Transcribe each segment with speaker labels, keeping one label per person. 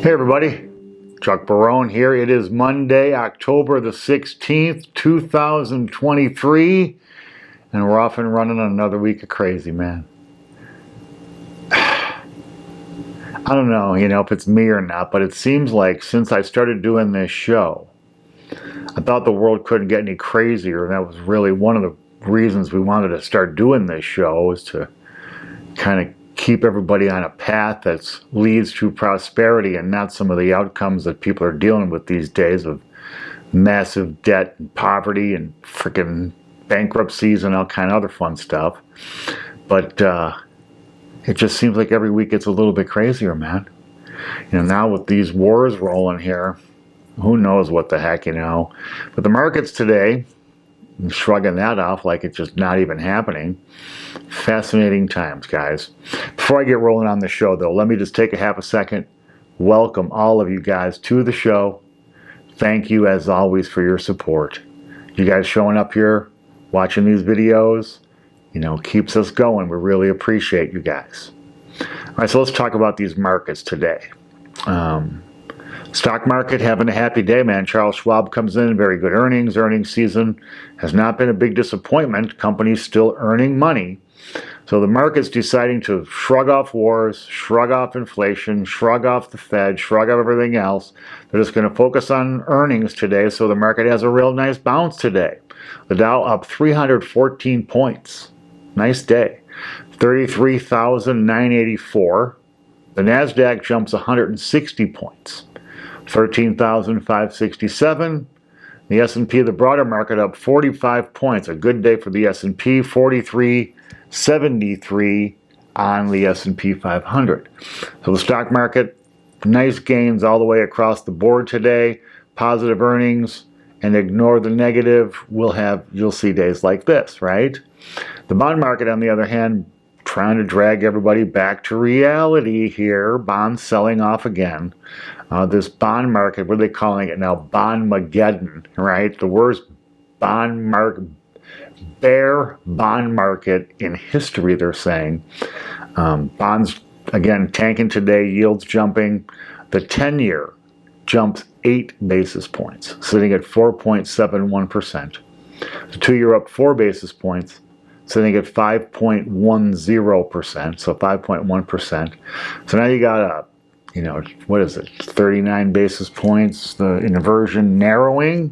Speaker 1: Hey everybody, Chuck Barone here. It is Monday, October the 16th, 2023, and we're off and running on another week of crazy, man. I don't know, if it's me or not, but it seems like since I started doing this show, I thought the world couldn't get any crazier, and that was really one of the reasons we wanted to start doing this show, is to kind of keep everybody on a path that leads to prosperity and not some of the outcomes that people are dealing with these days of massive debt and poverty and freaking bankruptcies and all kind of other fun stuff. But it just seems like every week it's a little bit crazier, man. Now with these wars rolling here, who knows what the heck, But the markets today, I'm shrugging that off like it's just not even happening. Fascinating times, guys. Before I get rolling on the show, though, let me just take a half a second. Welcome all of you guys to the show. Thank you, as always, for your support. You guys showing up here, watching these videos, keeps us going. We really appreciate you guys. All right, so let's talk about these markets today. Stock market having a happy day, man. Charles Schwab comes in, very good earnings. Earnings season has not been a big disappointment. Companies still earning money. So the market's deciding to shrug off wars, shrug off inflation, shrug off the Fed, shrug off everything else. They're just going to focus on earnings today, so the market has a real nice bounce today. The Dow up 314 points. Nice day. 33,984. The NASDAQ jumps 160 points. 13,567. The S&P, the broader market, up 45 points. A good day for the S&P, 4373 on the S&P 500. So the stock market, nice gains all the way across the board today. Positive earnings, and ignore the negative. You'll see days like this, right? The bond market, on the other hand, trying to drag everybody back to reality here. Bonds selling off again. This bond market, what are they calling it now? Bondmageddon, right? The worst bear bond market in history, they're saying. Bonds, again, tanking today, yields jumping. The 10-year jumps 8 basis points, sitting at 4.71%. The 2-year up 4 basis points, sitting at 5.10%, so 5.1%. So now you got a, what is it, 39 basis points, the inversion narrowing,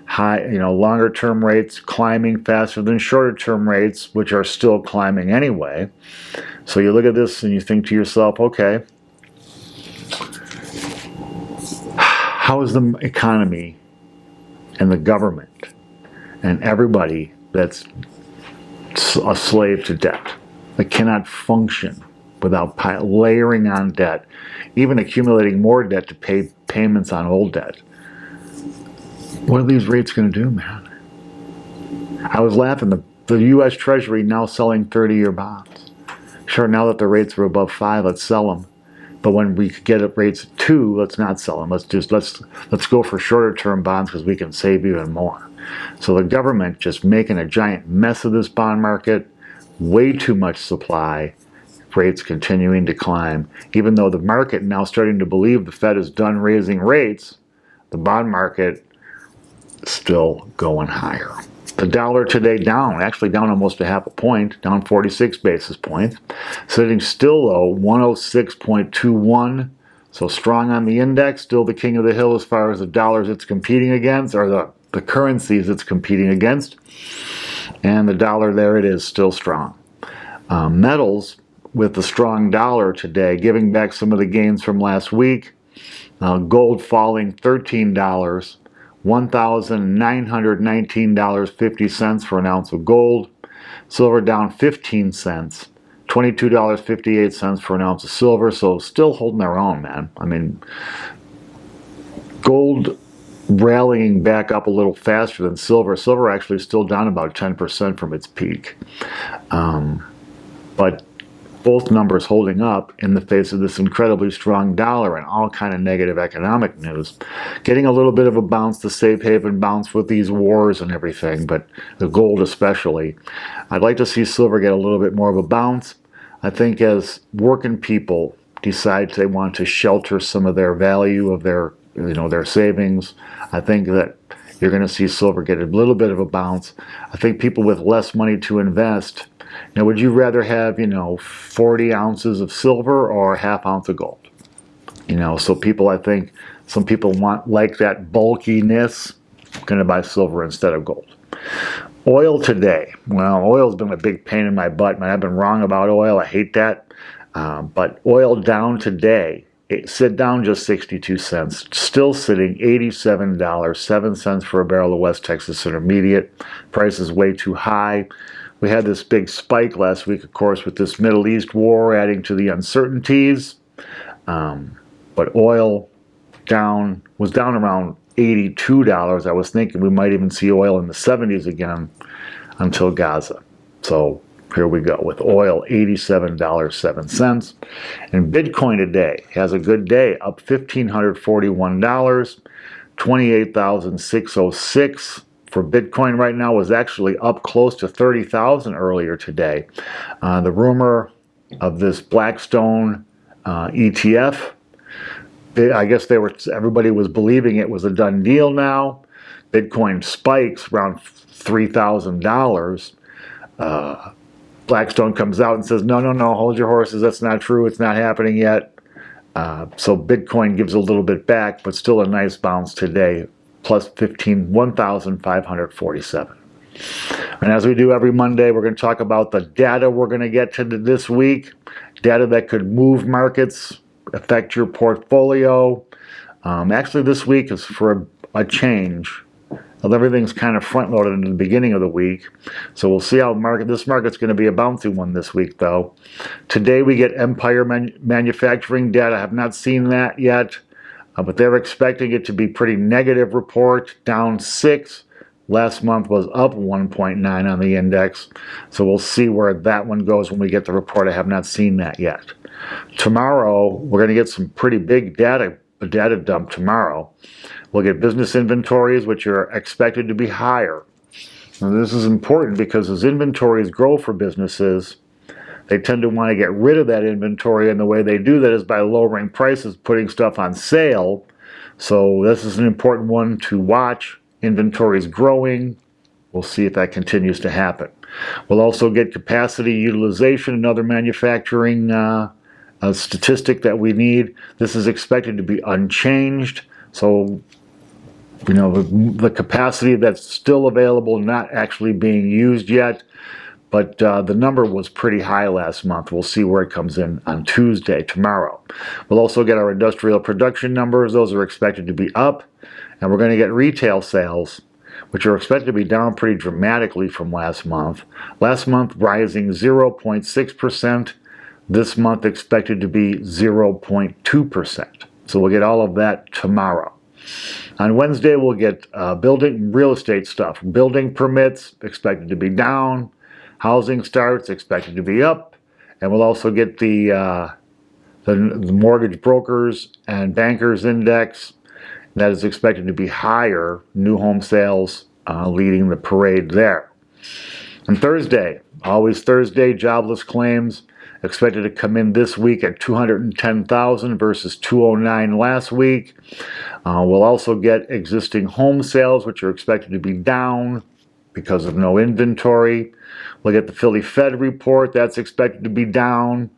Speaker 1: high, longer term rates climbing faster than shorter term rates, which are still climbing anyway. So you look at this and you think to yourself, okay, how is the economy and the government and everybody that's a slave to debt, that cannot function without layering on debt, even accumulating more debt to pay payments on old debt? What are these rates going to do, man? I was laughing. The U.S. Treasury now selling 30-year bonds. Sure, now that the rates are above 5, let's sell them. But when we get at rates at 2, let's not sell them. Let's go for shorter-term bonds because we can save even more. So the government just making a giant mess of this bond market. Way too much supply. Rates continuing to climb. Even though the market now starting to believe the Fed is done raising rates, the bond market still going higher. The dollar today down, actually down almost a half a point, down 46 basis points. Sitting still low, 106.21. So strong on the index, still the king of the hill as far as the dollars it's competing against, or the currencies it's competing against. And the dollar, there it is, still strong. Metals, with the strong dollar today, giving back some of the gains from last week. Gold falling $13, $1,919.50 for an ounce of gold. Silver down 15 cents, $22.58 for an ounce of silver. So still holding their own, man. I mean, gold rallying back up a little faster than silver. Silver actually still down about 10% from its peak. But both numbers holding up in the face of this incredibly strong dollar and all kind of negative economic news. Getting a little bit of a bounce, the safe haven bounce with these wars and everything, but the gold especially. I'd like to see silver get a little bit more of a bounce. I think as working people decide they want to shelter some of their value of their, their savings, I think that you're going to see silver get a little bit of a bounce. I think people with less money to invest, would you rather have, 40 ounces of silver or a half ounce of gold? So people, I think, some people like that bulkiness, going to buy silver instead of gold. Oil today. Well, oil's been a big pain in my butt, man. I've been wrong about oil. I hate that. But oil down today. Sit down just 62 cents. Still sitting $87.07 for a barrel of West Texas Intermediate. Price is way too high. We had this big spike last week, of course, with this Middle East war adding to the uncertainties. But oil was down around $82. I was thinking we might even see oil in the 70s again until Gaza. So here we go with oil, $87.07. And Bitcoin today has a good day, up $1,541, 28,606 for Bitcoin right now, was actually up close to 30,000 earlier today. The rumor of this Blackstone ETF, I guess everybody was believing it was a done deal now. Bitcoin spikes around $3,000. Blackstone comes out and says, no, hold your horses. That's not true. It's not happening yet. So Bitcoin gives a little bit back, but still a nice bounce today, plus 1,547. And as we do every Monday, we're going to talk about the data we're going to get to this week, data that could move markets, affect your portfolio. Actually, this week is for a change. Everything's kind of front-loaded in the beginning of the week, so we'll see how this market's going to be a bouncy one this week, though. Today we get Empire manufacturing data. I have not seen that yet, but they're expecting it to be pretty negative report, down 6. Last month was up 1.9 on the index, so we'll see where that one goes when we get the report. I have not seen that yet. Tomorrow, we're going to get some pretty big data dump tomorrow. We'll get business inventories, which are expected to be higher. Now, this is important because as inventories grow for businesses, they tend to want to get rid of that inventory, and the way they do that is by lowering prices, putting stuff on sale. So this is an important one to watch. Inventories growing. We'll see if that continues to happen. We'll also get capacity utilization, another manufacturing statistic that we need. This is expected to be unchanged. So, the capacity that's still available, not actually being used yet, but the number was pretty high last month. We'll see where it comes in on Tuesday, tomorrow. We'll also get our industrial production numbers. Those are expected to be up. And we're going to get retail sales, which are expected to be down pretty dramatically from last month. Last month rising 0.6%. This month expected to be 0.2%. So we'll get all of that tomorrow. On Wednesday, we'll get building real estate stuff. Building permits expected to be down. Housing starts expected to be up. And we'll also get the mortgage brokers and bankers index. That is expected to be higher. New home sales leading the parade there. And Thursday, always Thursday, jobless claims expected to come in this week at 210,000 versus 209 last week. We'll also get existing home sales, which are expected to be down because of no inventory. We'll get the Philly Fed report. That's expected to be down.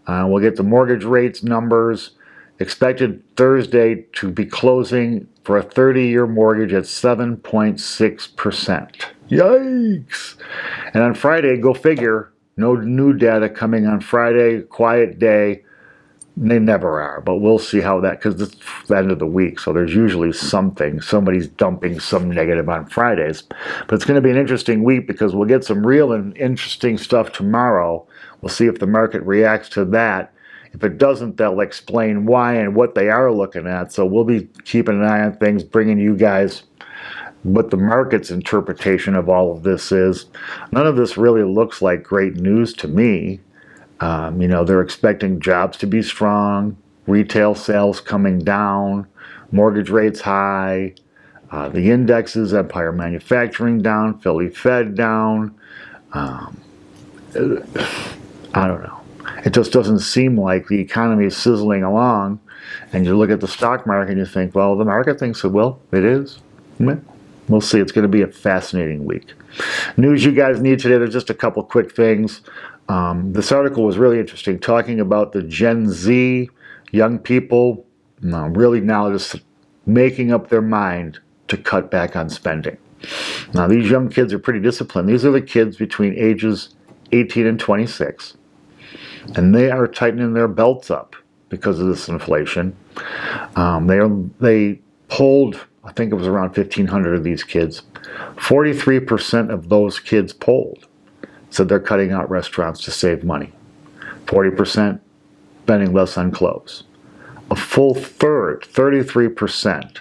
Speaker 1: We'll get the mortgage rates numbers. Expected Thursday to be closing for a 30-year mortgage at 7.6%. Yikes! And on Friday, go figure, no new data coming on Friday, quiet day. They never are, but we'll see how that, because it's the end of the week, so there's usually something. Somebody's dumping some negative on Fridays. But it's going to be an interesting week because we'll get some real and interesting stuff tomorrow. We'll see if the market reacts to that. If it doesn't, they'll explain why and what they are looking at. So we'll be keeping an eye on things, bringing you guys what the market's interpretation of all of this is. None of this really looks like great news to me. They're expecting jobs to be strong, retail sales coming down, mortgage rates high, the indexes, Empire Manufacturing down, Philly Fed down. I don't know. It just doesn't seem like the economy is sizzling along. And you look at the stock market and you think, well, the market thinks it will. It is. We'll see. It's going to be a fascinating week. News you guys need today, there's just a couple quick things. This article was really interesting, talking about the Gen Z young people really now just making up their mind to cut back on spending. Now, these young kids are pretty disciplined. These are the kids between ages 18 and 26. And they are tightening their belts up because of this inflation. They polled, I think it was around 1,500 of these kids. 43% of those kids polled said they're cutting out restaurants to save money. 40% spending less on clothes. A full third, 33%,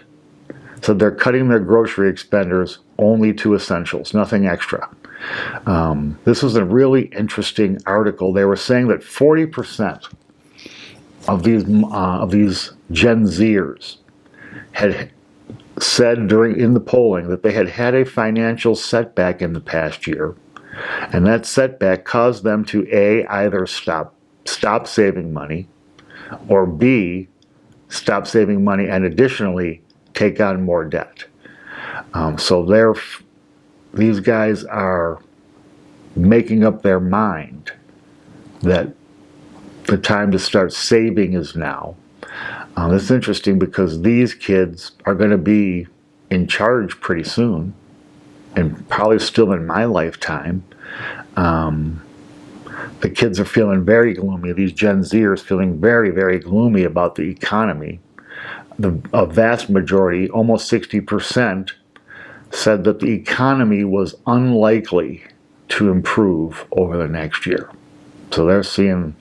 Speaker 1: said they're cutting their grocery expenditures only to essentials, nothing extra. This was a really interesting article. They were saying that 40% of these Gen Zers had said in the polling that they had had a financial setback in the past year, and that setback caused them to A, either stop saving money, or B, stop saving money and additionally take on more debt. So these guys are making up their mind that the time to start saving is now. It's interesting because these kids are going to be in charge pretty soon, and probably still in my lifetime. The kids are feeling very gloomy. These Gen Zers feeling very, very gloomy about the economy. A vast majority, almost 60%, said that the economy was unlikely to improve over the next year. So they're seeing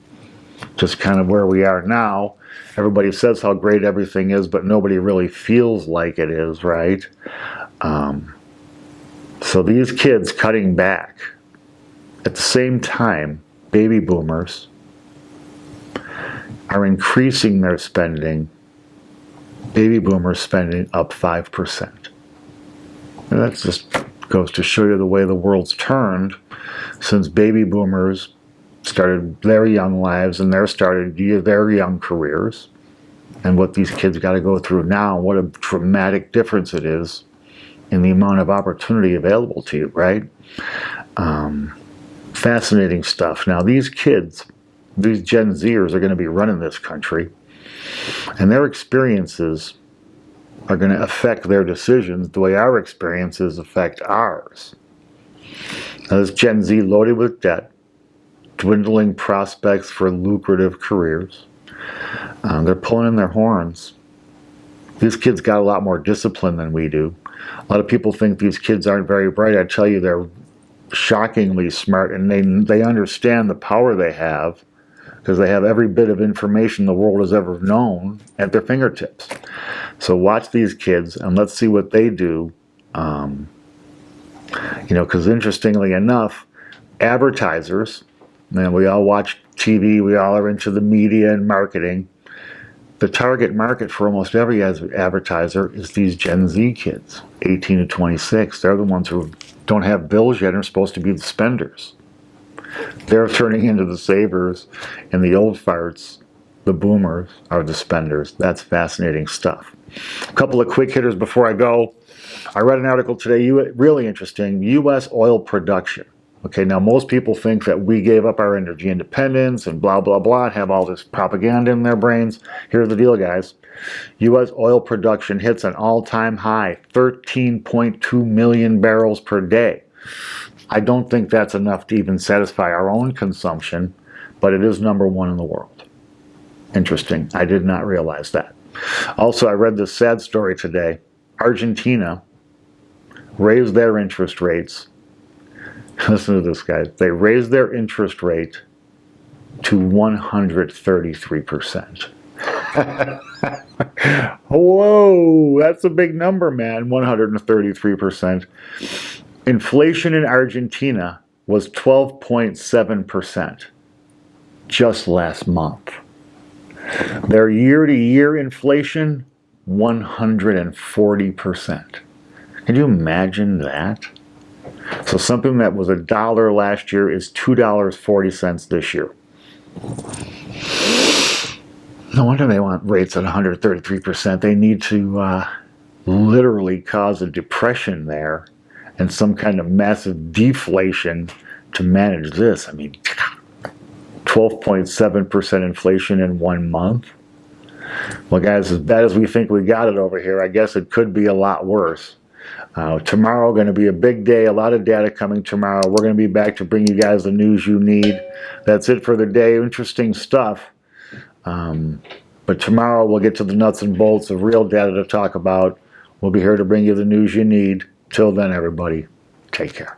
Speaker 1: just kind of where we are now. Everybody says how great everything is, but nobody really feels like it is, right? So these kids cutting back. At the same time, baby boomers are increasing their spending. Baby boomers spending up 5%. And that just goes to show you the way the world's turned since baby boomers started their young lives and their young careers, and what these kids got to go through now. What a dramatic difference it is in the amount of opportunity available to you, right? Fascinating stuff. Now, these kids, these Gen Zers, are going to be running this country, and their experiences are going to affect their decisions the way our experiences affect ours. Now, this Gen Z loaded with debt, dwindling prospects for lucrative careers. They're pulling in their horns. These kids got a lot more discipline than we do. A lot of people think these kids aren't very bright. I tell you, they're shockingly smart, and they understand the power they have because they have every bit of information the world has ever known at their fingertips. So watch these kids and let's see what they do. Because interestingly enough, advertisers, man, we all watch TV, we all are into the media and marketing. The target market for almost every advertiser is these Gen Z kids, 18 to 26. They're the ones who don't have bills yet and are supposed to be the spenders. They're turning into the savers, and the old farts, the boomers, are the spenders. That's fascinating stuff. A couple of quick hitters before I go. I read an article today, really interesting, U.S. oil production. Okay, now most people think that we gave up our energy independence and blah, blah, blah, and have all this propaganda in their brains. Here's the deal, guys. U.S. oil production hits an all-time high, 13.2 million barrels per day. I don't think that's enough to even satisfy our own consumption, but it is number one in the world. Interesting. I did not realize that. Also, I read this sad story today. Argentina raised their interest rates. Listen to this, guys. They raised their interest rate to 133%. Whoa, that's a big number, man. 133%. Inflation in Argentina was 12.7% just last month. Their year-to-year inflation, 140%. Can you imagine that? So something that was $1 last year is $2.40 this year. No wonder they want rates at 133%. They need to literally cause a depression there and some kind of massive deflation to manage this. I mean, 12.7% inflation in 1 month. Well, guys, as bad as we think we got it over here, I guess it could be a lot worse. Tomorrow going to be a big day, a lot of data coming tomorrow. We're going to be back to bring you guys the news you need. That's it for the day. Interesting stuff. But tomorrow we'll get to the nuts and bolts of real data to talk about. We'll be here to bring you the news you need. Till then, everybody, take care.